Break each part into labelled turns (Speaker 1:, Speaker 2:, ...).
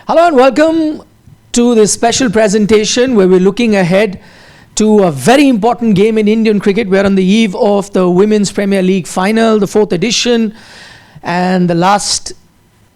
Speaker 1: Hello and welcome to this special presentation where we're looking ahead to a very important game in Indian cricket. We're on the eve of the Women's Premier League final, the 4th edition, and the last,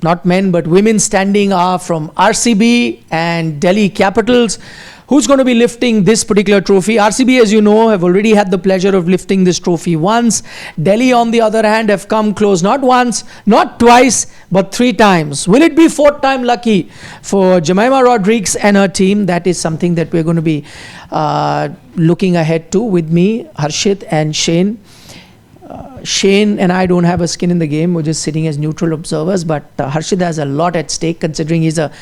Speaker 1: not men but women standing are from RCB and Delhi Capitals. Who's going to be lifting this particular trophy? RCB, as you know, have already had the pleasure of lifting this trophy once. Delhi, on the other hand, have come close not once, not twice, but 3 times. Will it be 4th time lucky for Jemimah Rodrigues and her team? That is something that we're going to be looking ahead to with me, Harshit and Shane. Shane and I don't have a skin in the game. We're just sitting as neutral observers. But Harshit has a lot at stake considering he's a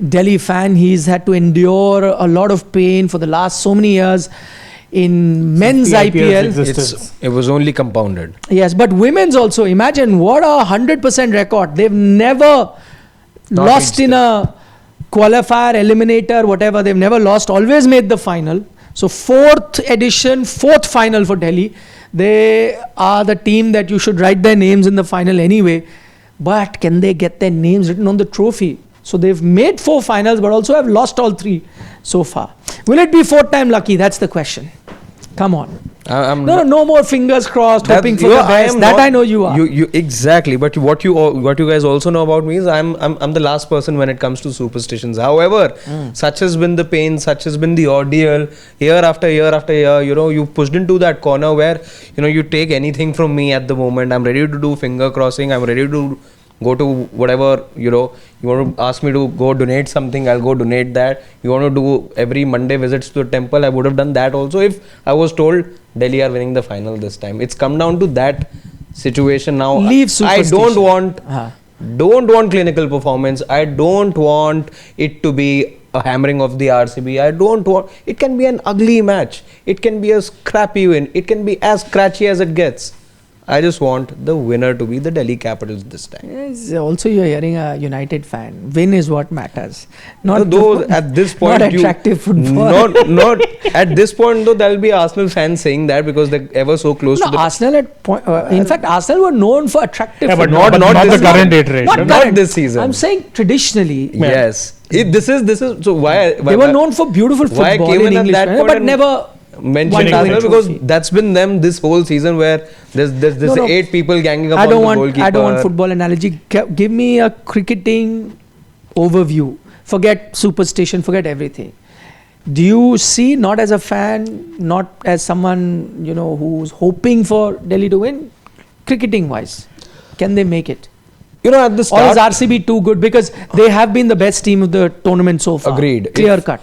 Speaker 1: Delhi fan. He's had to endure a lot of pain for the last so many years in men's IPL.
Speaker 2: It was only compounded.
Speaker 1: Yes, but women's also. Imagine what a 100% record. They've never lost in a qualifier, eliminator, whatever. They've never lost. Always made the final. So 4th edition, 4th final for Delhi. They are the team that you should write their names in the final anyway. But can they get their names written on the trophy? So they've made 4 finals but also have lost all 3 so far. Will it be 4th time lucky? That's the question. Come on. No more fingers crossed, hoping for the best. That I know you are.
Speaker 2: You exactly. But what you guys also know about me is I'm the last person when it comes to superstitions. However, such has been the pain, such has been the ordeal, year after year after year. You pushed into that corner where you take anything from me at the moment. I'm ready to do finger crossing. I'm ready to go to whatever, you want to ask me to go donate something, I'll go donate that. You want to do every Monday visits to the temple, I would have done that also if I was told Delhi are winning the final this time. It's come down to that situation now.
Speaker 1: Leave superstition.
Speaker 2: I don't want clinical performance. I don't want it to be a hammering of the RCB. It can be an ugly match. It can be a scrappy win. It can be as scratchy as it gets. I just want the winner to be the Delhi Capitals this time.
Speaker 1: Yes, also, you're hearing a United fan. Win is what matters.
Speaker 2: Not though at this point,
Speaker 1: not attractive football.
Speaker 2: Not at this point though. There'll be Arsenal fans saying that because they're ever so close to the.
Speaker 1: Arsenal at point. In fact, Arsenal were known for attractive.
Speaker 3: But not the current iteration.
Speaker 2: Not this season.
Speaker 1: I'm saying traditionally.
Speaker 2: Yes. This is so why
Speaker 1: they were known for beautiful football in English, but never.
Speaker 2: Mentioned Arsenal because that's been them this whole season where there's 8 people ganging up on the goalkeeper.
Speaker 1: I don't want football analogy. Give me a cricketing overview. Forget superstition, forget everything. Do you see, not as a fan, not as someone who's hoping for Delhi to win, cricketing wise, can they make it?
Speaker 2: At the start,
Speaker 1: or is RCB too good? Because they have been the best team of the tournament so far.
Speaker 2: Agreed.
Speaker 1: Clear cut.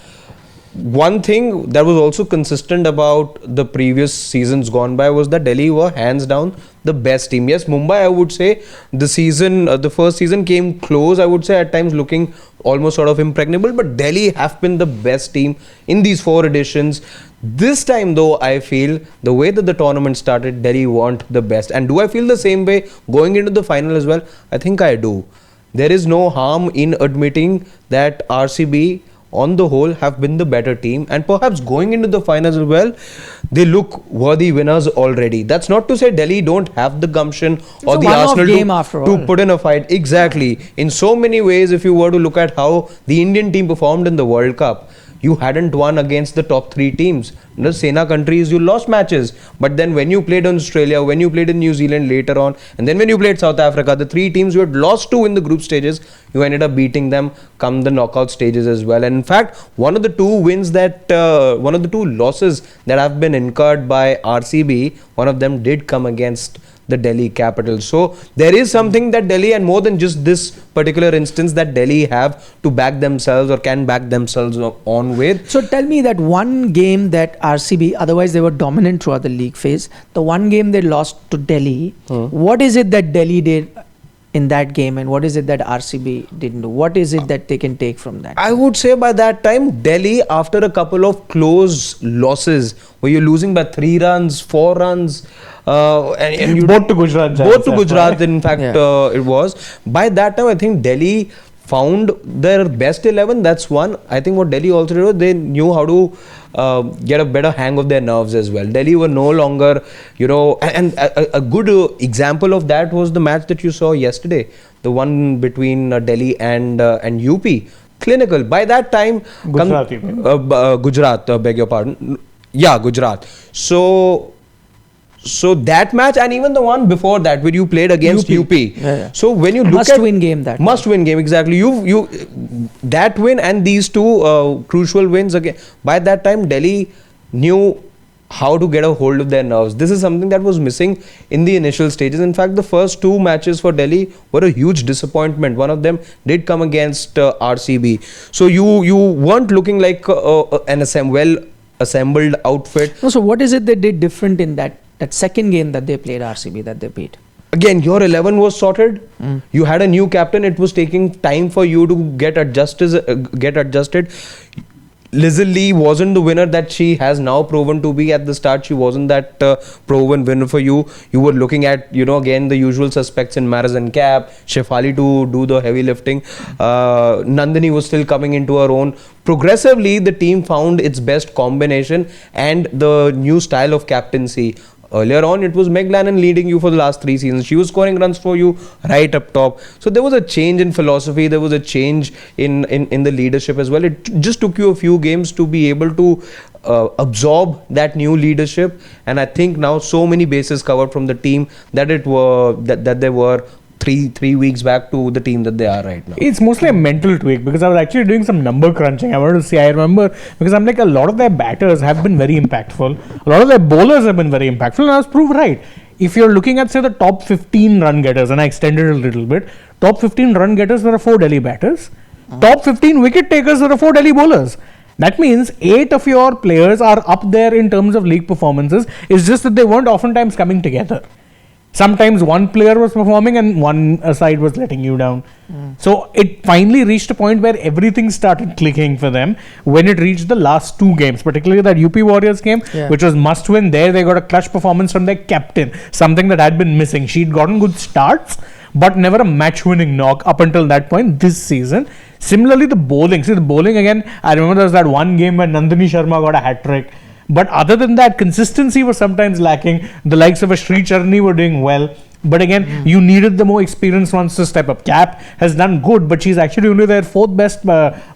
Speaker 2: One thing that was also consistent about the previous seasons gone by was that Delhi were hands down the best team. Yes, Mumbai, I would say the first season came close, I would say at times looking almost sort of impregnable, but Delhi have been the best team in these 4 editions. This time though, I feel the way that the tournament started, Delhi weren't the best. And do I feel the same way going into the final as well? I think I do. There is no harm in admitting that RCB on the whole have been the better team, and perhaps going into the finals as well, they look worthy winners already. That's not to say Delhi don't have the gumption or the Arsenal to put in a fight. Exactly. In so many ways, if you were to look at how the Indian team performed in the World Cup, you hadn't won against the top 3 teams. The Sena countries, you lost matches. But then when you played in Australia, when you played in New Zealand later on, and then when you played South Africa, the 3 teams you had lost to in the group stages, you ended up beating them come the knockout stages as well. And in fact, one of the 2 losses that have been incurred by RCB, one of them did come against the Delhi Capitals. So there is something that Delhi, and more than just this particular instance, that Delhi have to back themselves or can back themselves on with.
Speaker 1: So tell me that one game that RCB, otherwise they were dominant throughout the league phase, the one game they lost to Delhi, what is it that Delhi did in that game and what is it that RCB didn't do? What is it that they can take from that?
Speaker 2: I would say by that time, Delhi, after a couple of close losses where you're losing by 3 runs, 4 runs, and you
Speaker 3: both to Gujarat.
Speaker 2: Both to Gujarat, in fact, it was. By that time, I think Delhi found their best 11. That's one. I think what Delhi also did was they knew how to get a better hang of their nerves as well. Delhi were no longer, and a good example of that was the match that you saw yesterday, the one between Delhi and UP. clinical. By that time,
Speaker 3: Gujarat, you mean?
Speaker 2: Gujarat, beg your pardon. Yeah, Gujarat. So that match and even the one before that where you played against UP.
Speaker 1: Yeah.
Speaker 2: So when you look
Speaker 1: Must
Speaker 2: at
Speaker 1: win game that.
Speaker 2: must win game, exactly. You that win and these two crucial wins again. By that time, Delhi knew how to get a hold of their nerves. This is something that was missing in the initial stages. In fact, the first two matches for Delhi were a huge disappointment. One of them did come against RCB. So you weren't looking like an well assembled outfit.
Speaker 1: No, so what is it they did different in that second game that they played RCB that they beat?
Speaker 2: Again, your 11 was sorted. You had a new captain. It was taking time for you to get adjusted. Lizzie Lee wasn't the winner that she has now proven to be at the start. She wasn't that proven winner for you. You were looking at, again, the usual suspects in Maraz and Cap, Shefali to do the heavy lifting. Nandini was still coming into her own. Progressively, the team found its best combination and the new style of captaincy. Earlier on, it was Meg Lannon leading you for the last 3 seasons. She was scoring runs for you right up top. So there was a change in philosophy. There was a change in the leadership as well. It just took you a few games to be able to absorb that new leadership. And I think now so many bases covered from the team that they were three weeks back to the team that they are right now.
Speaker 3: It's mostly a mental tweak because I was actually doing some number crunching. I wanted to see, I remember, because I'm like, a lot of their batters have been very impactful. A lot of their bowlers have been very impactful, and I was proved right. If you're looking at, say, the top 15 run getters, and I extended a little bit, top 15 run getters were 4 Delhi batters. Top 15 wicket takers were 4 Delhi bowlers. That means 8 of your players are up there in terms of league performances. It's just that they weren't oftentimes coming together. Sometimes one player was performing and one side was letting you down. So it finally reached a point where everything started clicking for them when it reached the last 2 games, particularly that UP Warriors game, which was must win. There they got a clutch performance from their captain, something that had been missing. She'd gotten good starts, but never a match winning knock up until that point this season. Similarly, the bowling. See, the bowling again, I remember there was that one game where Nandini Sharma got a hat-trick. But other than that, consistency was sometimes lacking. The likes of a Sri Charni were doing well. But again, you needed the more experienced ones to step up. Cap has done good, but she's actually only their 4th best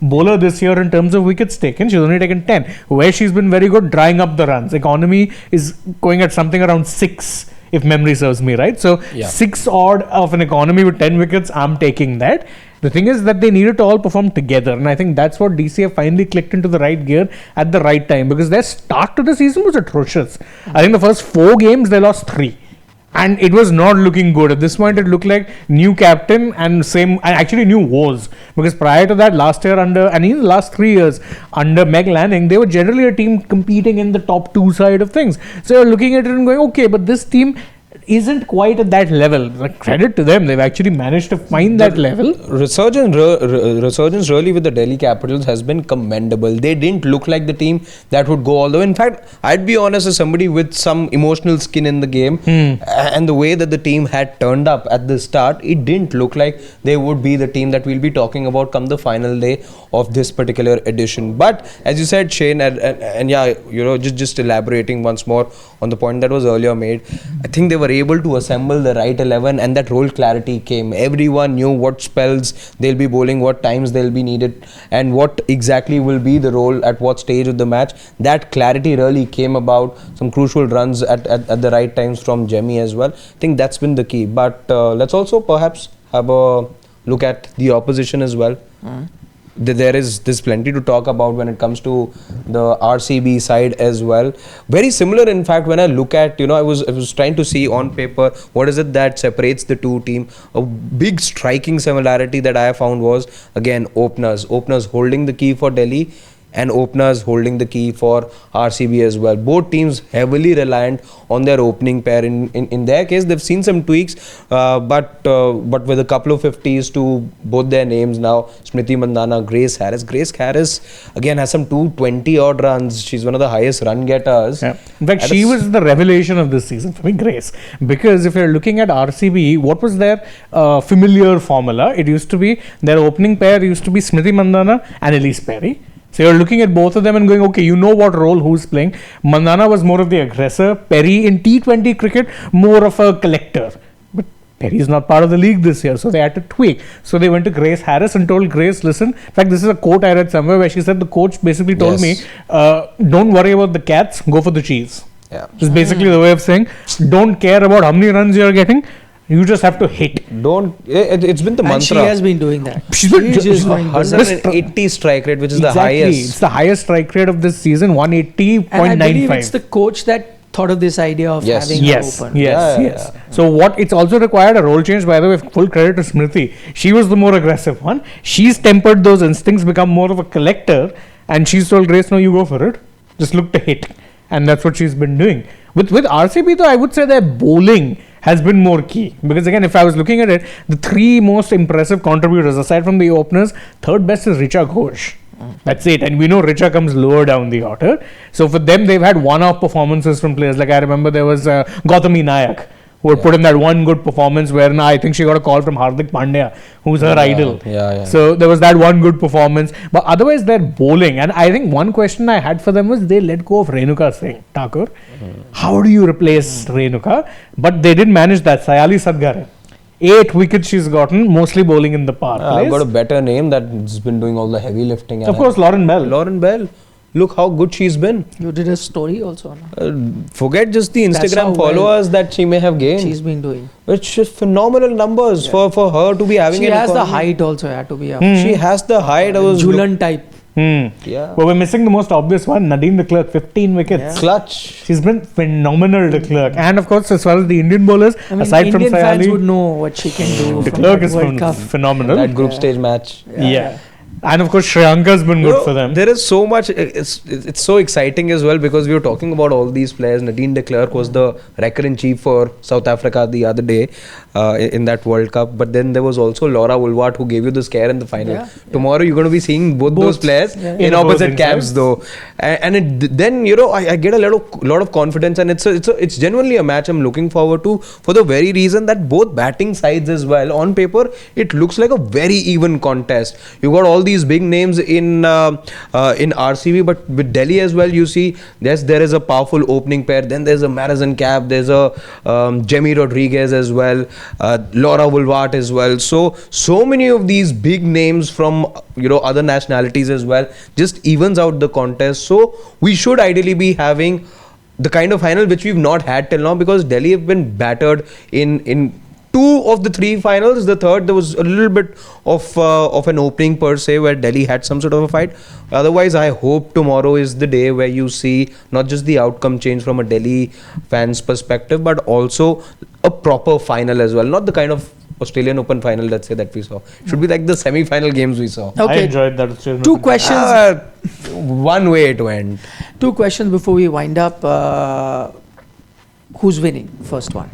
Speaker 3: bowler this year in terms of wickets taken. She's only taken 10, where she's been very good drying up the runs. Economy is going at something around 6, if memory serves me right. So 6 odd of an economy with 10 wickets, I'm taking that. The thing is that they needed to all perform together, and I think that's what DCF finally clicked into the right gear at the right time, because their start to the season was atrocious. I think the first 4 games they lost 3, and it was not looking good. At this point, it looked like new captain and actually new woes, because prior to that, last year and even the last 3 years under Meg Lanning, they were generally a team competing in the top 2 side of things. So you're looking at it and going, okay, but this team isn't quite at that level. Credit to them, they've actually managed to find that level.
Speaker 2: Resurgence really with the Delhi Capitals has been commendable. They didn't look like the team that would go all the way. In fact, I'd be honest, as somebody with some emotional skin in the game, and the way that the team had turned up at the start, it didn't look like they would be the team that we'll be talking about come the final day of this particular edition. But as you said, Shane, and yeah, just elaborating once more on the point that was earlier made, I think they were able to assemble the right 11, and that role clarity came. Everyone knew what spells they'll be bowling, what times they'll be needed, and what exactly will be the role at what stage of the match. That clarity really came about. Some crucial runs at the right times from Jemmy as well. I think that's been the key. But let's also perhaps have a look at the opposition as well. There's plenty to talk about when it comes to the RCB side as well. Very similar, in fact, when I look at, I was trying to see on paper what is it that separates the two teams. A big striking similarity that I found was, again, openers holding the key for Delhi, and openers holding the key for RCB as well. Both teams heavily reliant on their opening pair. In their case, they've seen some tweaks, but with a couple of 50s to both their names now, Smriti Mandhana, Grace Harris. Grace Harris again has some 220 odd runs. She's one of the highest run getters.
Speaker 3: Yeah. In fact, she was the revelation of this season for me, Grace, because if you're looking at RCB, what was their familiar formula? It used to be, their opening pair used to be Smriti Mandhana and Elise Perry. So you're looking at both of them and going, okay, you know what role who's playing. Mandhana was more of the aggressor. Perry in T20 cricket, more of a collector. But Perry's not part of the league this year, so they had to tweak. So they went to Grace Harris and told Grace, listen, in fact, this is a quote I read somewhere where she said the coach basically told me, don't worry about the cats, go for the cheese.
Speaker 2: Yeah.
Speaker 3: It's basically the way of saying, don't care about how many runs you're getting, you just have to hit.
Speaker 2: It's been the mantra.
Speaker 1: And she has been doing that.
Speaker 3: She's been
Speaker 1: just going
Speaker 2: 180 strike rate, which is the
Speaker 3: Exactly.
Speaker 2: highest.
Speaker 3: It's the highest strike rate of this season, 180.95.
Speaker 1: And I believe it's the coach that thought of this idea of
Speaker 2: Yes.
Speaker 1: having
Speaker 3: Yes,
Speaker 1: her open.
Speaker 3: yes. So what it's also required a role change, by the way, full credit to Smriti. She was the more aggressive one. She's tempered those instincts, become more of a collector, and she's told Grace, no, you go for it. Just look to hit. And that's what she's been doing. With RCB though, I would say their bowling has been more key. Because again, if I was looking at it, the three most impressive contributors, aside from the openers, third best is Richa Ghosh. That's it. And we know Richa comes lower down the order. So for them, they've had one-off performances from players. Like I remember there was Gautami Nayak, who had put in that one good performance where I think she got a call from Hardik Pandya, who's her idol. So there was that one good performance. But otherwise, they're bowling. And I think one question I had for them was they let go of Renuka Singh Thakur. How do you replace Renuka? But they did manage that. Sayali Sadgare. 8 wickets she's gotten, mostly bowling in the power plays.
Speaker 2: I've got a better name that's been doing all the heavy lifting.
Speaker 3: Of course, Lauren Bell.
Speaker 2: Lauren Bell. Look how good she's been.
Speaker 1: You did a story also. No?
Speaker 2: Forget just the
Speaker 1: That's
Speaker 2: Instagram
Speaker 1: how
Speaker 2: followers that she may have gained.
Speaker 1: She's been doing.
Speaker 2: Which is phenomenal numbers for her to be having.
Speaker 1: She
Speaker 2: an
Speaker 1: has the
Speaker 2: economy.
Speaker 1: height also, had to be up.
Speaker 2: She has the height. I was
Speaker 1: Julan type.
Speaker 2: Yeah.
Speaker 3: But we're missing the most obvious one, Nadine de Klerk, 15 wickets.
Speaker 1: Yeah.
Speaker 2: Clutch.
Speaker 3: She's been phenomenal, de Klerk. And of course, as far as the Indian bowlers,
Speaker 1: I mean,
Speaker 3: aside
Speaker 1: Indian
Speaker 3: from
Speaker 1: fans would
Speaker 3: Sayali,
Speaker 1: know what she can do.
Speaker 3: de
Speaker 1: from
Speaker 3: Klerk
Speaker 1: that
Speaker 3: is
Speaker 1: World Cup.
Speaker 3: phenomenal.
Speaker 2: That group stage match.
Speaker 3: Yeah. And of course, Shriyanka's been good for them.
Speaker 2: There is so much. It's so exciting as well because we were talking about all these players. Nadine de Klerk was the wrecker-in-chief for South Africa the other day in that World Cup. But then there was also Laura Woolward who gave you the scare in the final.
Speaker 1: Yeah.
Speaker 2: Tomorrow you're going to be seeing both those players in opposite camps though. And then I get a lot of confidence, and it's genuinely a match I'm looking forward to for the very reason that both batting sides as well, on paper it looks like a very even contest. You got all these big names in RCB, but with Delhi as well, you see there is a powerful opening pair. Then there's a Madison Cap, there's a Jemmy Rodriguez as well, Laura Woolward as well. So many of these big names from other nationalities as well just evens out the contest. So we should ideally be having the kind of final which we've not had till now, because Delhi have been battered in 2 of the 3 finals. The third, there was a little bit of an opening per se where Delhi had some sort of a fight. Otherwise, I hope tomorrow is the day where you see not just the outcome change from a Delhi fan's perspective, but also a proper final as well. Not the kind of Australian Open final, let's say, that we saw. It should be like the semi-final games we saw.
Speaker 3: I
Speaker 1: Okay,
Speaker 3: enjoyed that. Australian
Speaker 1: 2
Speaker 3: Open.
Speaker 1: questions.
Speaker 2: One way it went.
Speaker 1: 2 questions before we wind up. Who's winning? First one.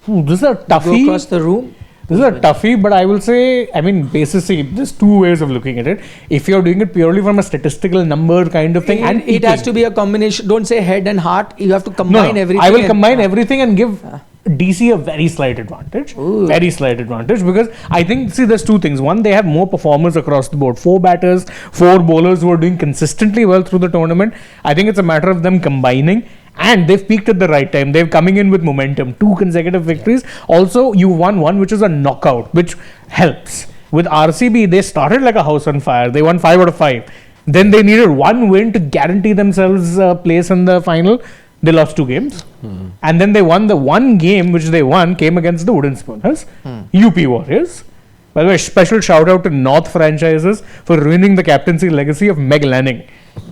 Speaker 3: This is a
Speaker 1: Go
Speaker 3: toughie.
Speaker 1: across the room.
Speaker 3: This is a toughie, but I will say, basically, there's 2 ways of looking at it. If you're doing it purely from a statistical number kind of thing, and
Speaker 1: it has to be a combination. Don't say head and heart. You have to
Speaker 3: no,
Speaker 1: combine everything.
Speaker 3: I will combine everything and give DC a very slight advantage.
Speaker 1: Ooh.
Speaker 3: Very slight advantage, because I think, there's 2 things. One, they have more performers across the board. 4 batters, 4 bowlers who are doing consistently well through the tournament. I think it's a matter of them combining. And they've peaked at the right time. They're coming in with momentum. 2 consecutive victories. Also, you won one, which is a knockout, which helps. With RCB, they started like a house on fire. They won 5 out of 5. Then they needed 1 win to guarantee themselves a place in the final. They lost 2 games. And then they won the 1 game, which they won, came against the Wooden Spooners, UP Warriors. By the way, special shout out to North franchises for ruining the captaincy legacy of Meg Lanning,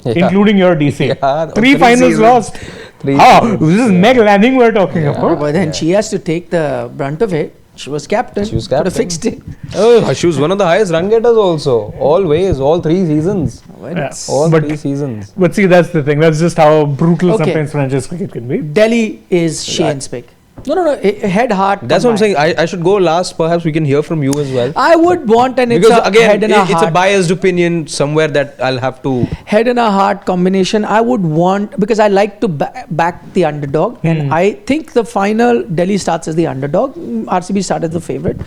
Speaker 3: including your DC.
Speaker 2: Yeah,
Speaker 3: 3 finals
Speaker 2: seasons.
Speaker 3: lost.
Speaker 2: 3
Speaker 3: This is Meg Lanning we're talking about.
Speaker 1: But then she has to take the brunt of it. She was captain.
Speaker 2: She was
Speaker 1: Could have
Speaker 2: captain.
Speaker 1: fixed it.
Speaker 2: Oh, she was one of the highest run getters also. Always, all 3 seasons.
Speaker 1: Well,
Speaker 3: Yeah.
Speaker 1: it's-
Speaker 2: All
Speaker 3: But-
Speaker 2: 3 seasons.
Speaker 3: But see, that's the thing. That's just how brutal
Speaker 1: Okay.
Speaker 3: sometimes franchise cricket can be.
Speaker 1: Delhi is Shane's pick. No. Head, heart.
Speaker 2: That's what I'm
Speaker 1: combined.
Speaker 2: saying. I should go last. Perhaps we can hear from you as well.
Speaker 1: I would want an
Speaker 2: Because
Speaker 1: head
Speaker 2: again,
Speaker 1: and a
Speaker 2: it's
Speaker 1: heart.
Speaker 2: a biased opinion somewhere that I'll have to.
Speaker 1: Head and a heart combination. I would want, because I like to back the underdog, and I think the final Delhi starts as the underdog. RCB started as the favorite,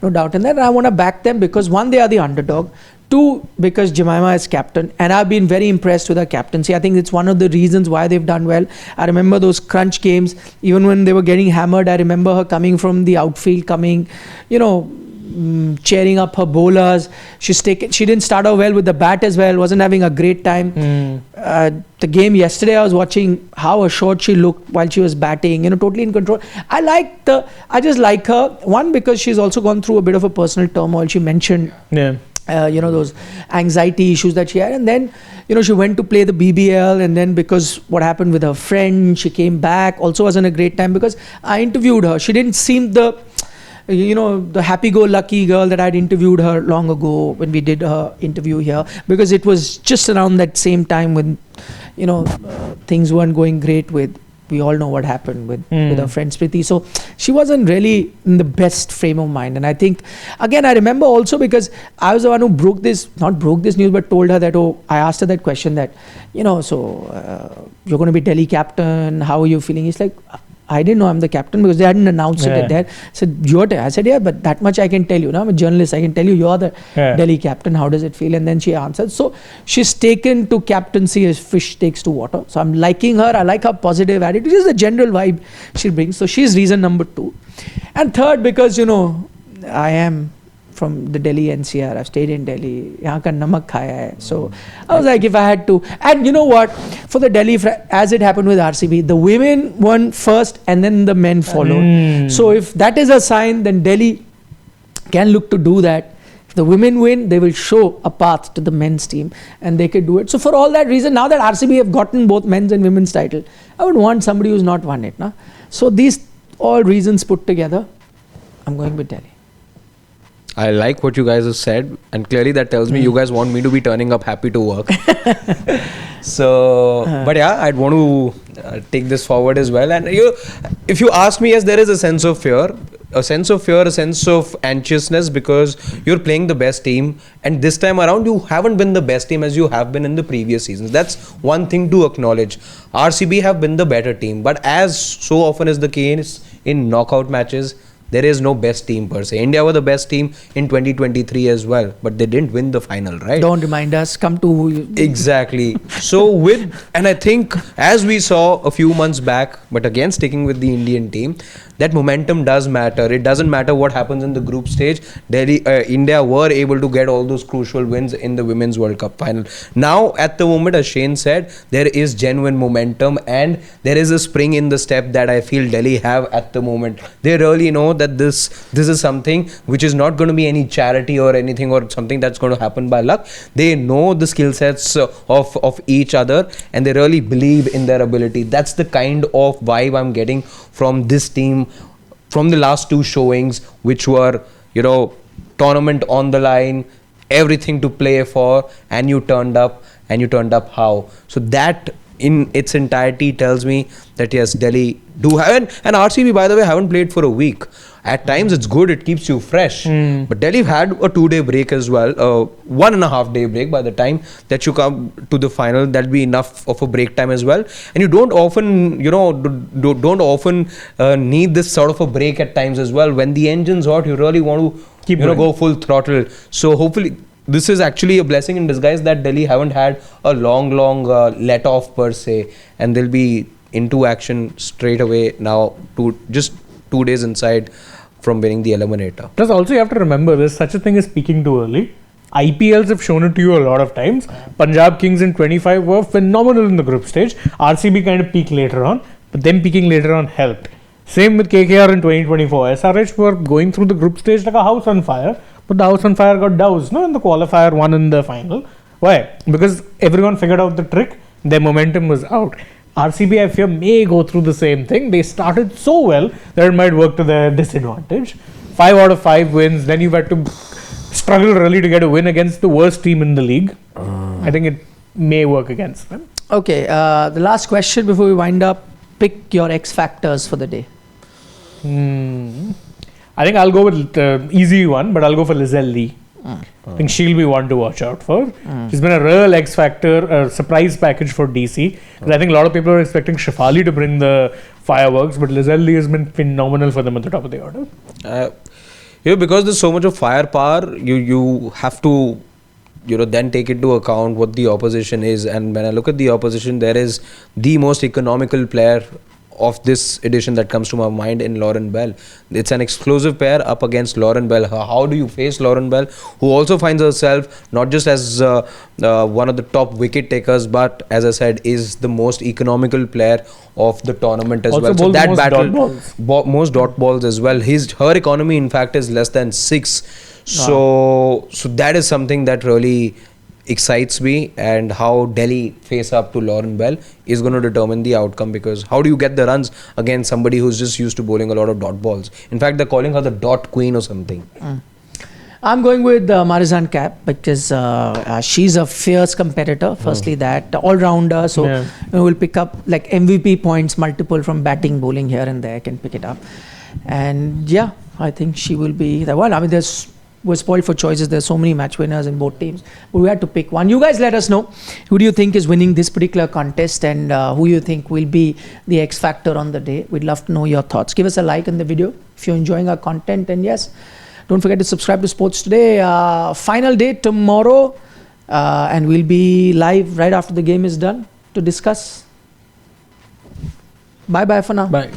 Speaker 1: no doubt in that. And I want to back them because 1, they are the underdog. 2, because Jemima is captain, and I've been very impressed with her captaincy. I think it's one of the reasons why they've done well. I remember those crunch games, even when they were getting hammered. I remember her coming from the outfield, cheering up her bowlers. She didn't start out well with the bat as well. Wasn't having a great time. The game yesterday, I was watching how assured she looked while she was batting. Totally in control. I just like her. One, because she's also gone through a bit of a personal turmoil. She mentioned.
Speaker 3: Yeah.
Speaker 1: Those anxiety issues that she had, and then she went to play the BBL, and then because what happened with her friend, she came back, also wasn't a great time, because I interviewed her. She didn't seem the happy-go-lucky girl that I'd interviewed her long ago when we did her interview here, because it was just around that same time when things weren't going great with. We all know what happened with her friend Spriti. So she wasn't really in the best frame of mind. And I think, again, I remember also because I was the one who not broke this news, but told her that, I asked her that question that, you're going to be Delhi captain. How are you feeling? It's like, I didn't know I'm the captain because they hadn't announced it there. I said, I said, yeah, but that much I can tell you. I'm a journalist. I can tell you you're the Delhi captain. How does it feel? And then she answered. So she's taken to captaincy as fish takes to water. So I'm liking her. I like her positive attitude. Just the general vibe she brings. So she's reason number 2. And third, because, I am from the Delhi NCR. I've stayed in Delhi. Yahan ka namak khaya hai. So I was like, if I had to. And you know what? For the Delhi, as it happened with RCB, the women won first and then the men followed. So if that is a sign, then Delhi can look to do that. If the women win, they will show a path to the men's team and they could do it. So for all that reason, now that RCB have gotten both men's and women's title, I would want somebody who's not won it. Nah? So these all reasons put together, I'm going with Delhi.
Speaker 2: I like what you guys have said, and clearly that tells me you guys want me to be turning up happy to work. So, but yeah, I'd want to take this forward as well. And if you ask me, yes, there is a sense of fear, a sense of anxiousness, because you're playing the best team, and this time around you haven't been the best team as you have been in the previous seasons. That's one thing to acknowledge. RCB have been the better team, but as so often is the case in knockout matches, there is no best team per se. India were the best team in 2023 as well, but they didn't win the final, right?
Speaker 1: Don't remind us. Come to...
Speaker 2: Exactly. So and I think as we saw a few months back, but again sticking with the Indian team, that momentum does matter. It doesn't matter what happens in the group stage. India were able to get all those crucial wins in the Women's World Cup final. Now, at the moment, as Shane said, there is genuine momentum and there is a spring in the step that I feel Delhi have at the moment. They really know that this is something which is not going to be any charity or anything or something that's going to happen by luck. They know the skill sets of each other and they really believe in their ability. That's the kind of vibe I'm getting from this team from the last 2 showings, which were, tournament on the line, everything to play for, and you turned up how. So that in its entirety tells me that yes, Delhi do have, and RCB, by the way, haven't played for a week. At times it's good, it keeps you fresh. But Delhi had a 2-day break as well, 1.5-day break. By the time that you come to the final, that'll be enough of a break time as well. And you don't often, don't often need this sort of a break at times as well. When the engine's hot, you really want to keep go full throttle. So hopefully this is actually a blessing in disguise that Delhi haven't had a long let off per se, and they'll be into action straight away now, just 2 days inside from winning the eliminator.
Speaker 3: Plus also you have to remember there's such a thing as peaking too early. IPLs have shown it to you a lot of times. Punjab Kings in 25 were phenomenal in the group stage. RCB kind of peaked later on, but them peaking later on helped. Same with KKR in 2024. SRH were going through the group stage like a house on fire, but the house on fire got doused in the qualifier, won in the final. Why? Because everyone figured out the trick, their momentum was out. RCB, I fear, may go through the same thing. They started so well that it might work to their disadvantage. 5 out of 5 wins, then you've had to struggle really to get a win against the worst team in the league. I think it may work against them.
Speaker 1: Okay, the last question before we wind up. Pick your X factors for the day.
Speaker 3: I think I'll go with the easy one, but I'll go for Lizelle Lee. I think she'll be one to watch out for. She's been a real X factor, a surprise package for DC. I think a lot of people are expecting Shefali to bring the fireworks, but Lizelle Lee has been phenomenal for them at the top of the order.
Speaker 2: Because there's so much of firepower, you have to then take into account what the opposition is. And when I look at the opposition, there is the most economical player of this edition that comes to my mind in Lauren Bell. It's an explosive pair up against Lauren Bell. How do you face Lauren Bell, who also finds herself not just as one of the top wicket takers, but as I said, is the most economical player of the tournament as
Speaker 3: Also
Speaker 2: well. So
Speaker 3: bowls
Speaker 2: that
Speaker 3: most
Speaker 2: battle,
Speaker 3: dot balls.
Speaker 2: most dot balls as well. Her economy, in fact, is less than 6. So that is something that really excites me, and how Delhi face up to Lauren Bell is going to determine the outcome, because how do you get the runs against somebody who's just used to bowling a lot of dot balls? In fact, they're calling her the dot queen or something.
Speaker 1: I'm going with Marizan Cap because she's a fierce competitor. Firstly, that all-rounder, so will pick up like MVP points multiple from batting, bowling here and there, can pick it up. And yeah, I think she will be the one. I mean, we're spoiled for choices. There's so many match winners in both teams, but we had to pick one. You guys let us know, who do you think is winning this particular contest, and who you think will be the X factor on the day. We'd love to know your thoughts. Give us a like in the video if you're enjoying our content, and yes, don't forget to subscribe to Sports Today. Final day tomorrow, and we'll be live right after the game is done to discuss. Bye bye for now.
Speaker 3: Bye.